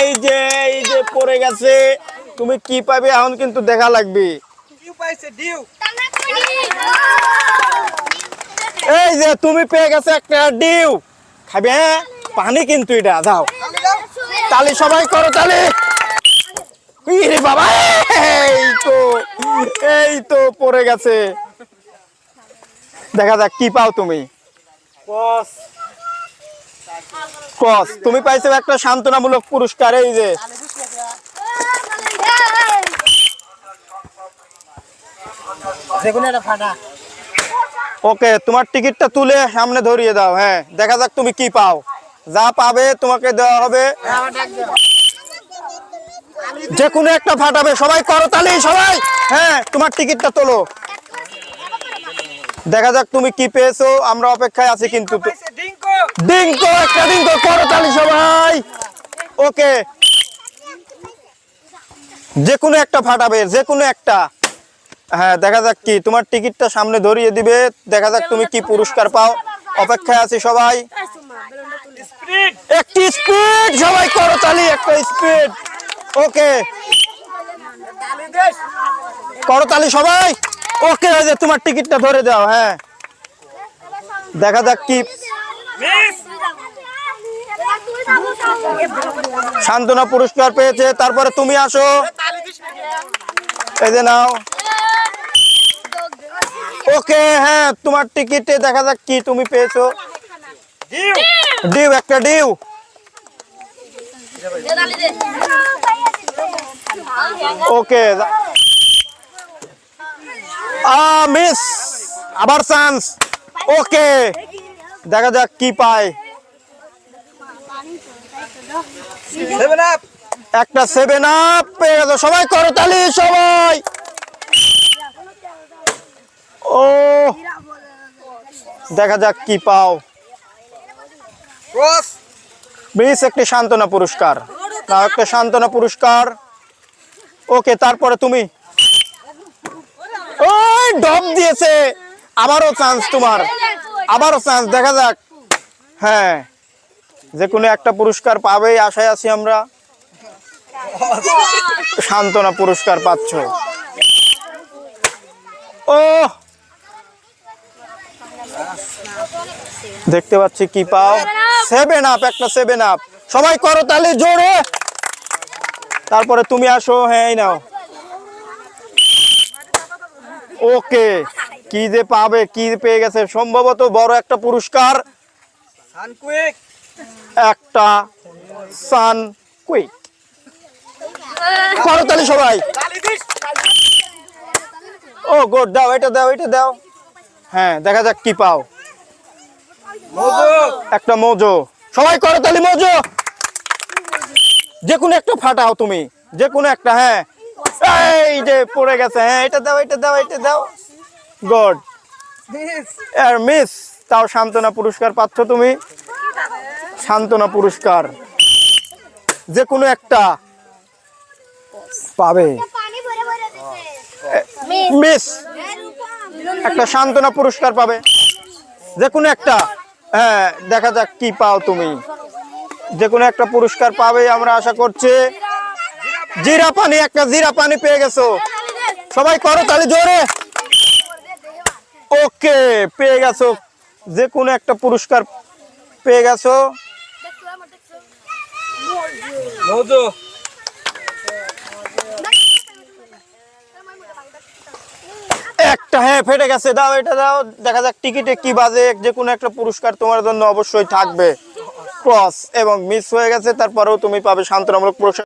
এই যে পড়ে গেছে, তুমি কি পাবে এখন কিন্তু দেখা লাগবে। এই যে তুমি পেয়ে গেছে একটা ডিউ, খাবে? হ্যাঁ, পানি কিন্তু এটা। যাও তালি, সবাই করো তালি। রে বাবা, এই তো পড়ে গেছে। দেখা যাক কি পাও তুমি। কস তুমি পাইছো একটা সান্ত্বনামূলক পুরস্কার। এই যে ওকে, তোমার টিকিটটা তুলে সামনে ধরিয়ে দাও। হ্যাঁ, দেখা যাক তুমি কি পাও। যা পাবে তোমাকে দেওয়া হবে, যে কোনো একটা ফাটাবে। সবাই করতালি, সবাই। হ্যাঁ, তোমার টিকিটটা তোলো, দেখা যাক তুমি কি পেয়েছো। আমরা অপেক্ষায় আছি কিন্তু। ডিঙ্কো, একটা ডিঙ্কো, করতালি সবাই। ওকে, যে কোনো একটা ফাটাবে, যে কোনো একটা। হ্যাঁ, দেখা যাক কি তোমার টিকিটটা সামনে ধরিয়ে দিবে। দেখা যাক তুমি কি পুরস্কার পাও। অপেক্ষায় আছি সবাই। একটি স্পিড, সবাই করতালি, একটা স্পিড। ওকে, করতালি সবাই। ওকে, যে তোমার টিকিটটা ধরে দাও। হ্যাঁ, দেখা যাক কি। সান্ত্বনা পুরস্কার পেয়েছে। তারপরে তুমি আসো, এই যে নাও। ওকে, হ্যাঁ, তোমার টিকিটে দেখা যাক কি তুমি পেয়েছো। ডিউ, একটা ডিউ। ওকে, মিস, আবার চান্স। ওকে, দেখা যাক কি পায়। একটা 7 আপ পেয়ে গেল। সবাই করতালি, সবাই। ও, দেখা যাক কি পাও। মিস, একটি সান্ত্বনা পুরস্কার। নাও একটা সান্ত্বনা পুরস্কার। ওকে, তারপরে তুমি। ওই ডব দিয়েছে। আবারও চান্স তোমার, আবারও চান্স। দেখা যাক। হ্যাঁ, যে কোনো একটা পুরস্কার পাবেই আশায় আছি আমরা। সান্ত্বনা পুরস্কার পাচ্ছ। ও, দেখতে পাচ্ছি কি পাও। 7 আপ, একটা 7 আপ। সবাই করো তাহলে জোরে। তারপরে তুমি আসো। হ্যাঁ, এই নাও। ওকে, কি যে পাবে, কি পেয়ে গেছে। সম্ভবত বড় একটা পুরস্কার, একটা সানকুইক। করতালি সবাই। ও গুড, দাও, এটা দাও, এটা দাও। হ্যাঁ, দেখা যাক কি পাও। একটা মোজো। সবাই করতালি, মোজো। যে কোনো একটা ফাটাও তুমি, যে কোনো একটা। হ্যাঁ, এই যে পড়ে গেছে। হ্যাঁ, এটা দাও, এটা দাও, এটা দাও। গুড, আর মিস। তাও সান্ত্বনা পুরস্কার পাচ্ছ তুমি। সান্ত্বনা পুরস্কার যে কোনো একটা পাবে। মিস, একটা সান্ত্বনা পুরস্কার পাবে, যে কোনো একটা। হ্যাঁ, দেখা যাক কি পাও তুমি। যে কোনো একটা পুরস্কার পাবে আমরা আশা করছি। জিরা পানি, একটা জিরা পানি পেয়ে গেছো। সবাই করো তাহলে জোরে। ওকে, পেয়ে গেছো, যে কোনো একটা পুরস্কার পেয়ে গেছো। একটা, হ্যাঁ, ফেটে গেছে। দাও, এটা দাও। দেখা যাক টিকিটে কি বাজে। যে কোনো একটা পুরস্কার তোমার জন্য অবশ্যই থাকবে। ক্রস এবং মিস হয়ে গেছে, তারপরেও তুমি পাবে সান্ত্বনামূলক পুরস্কার।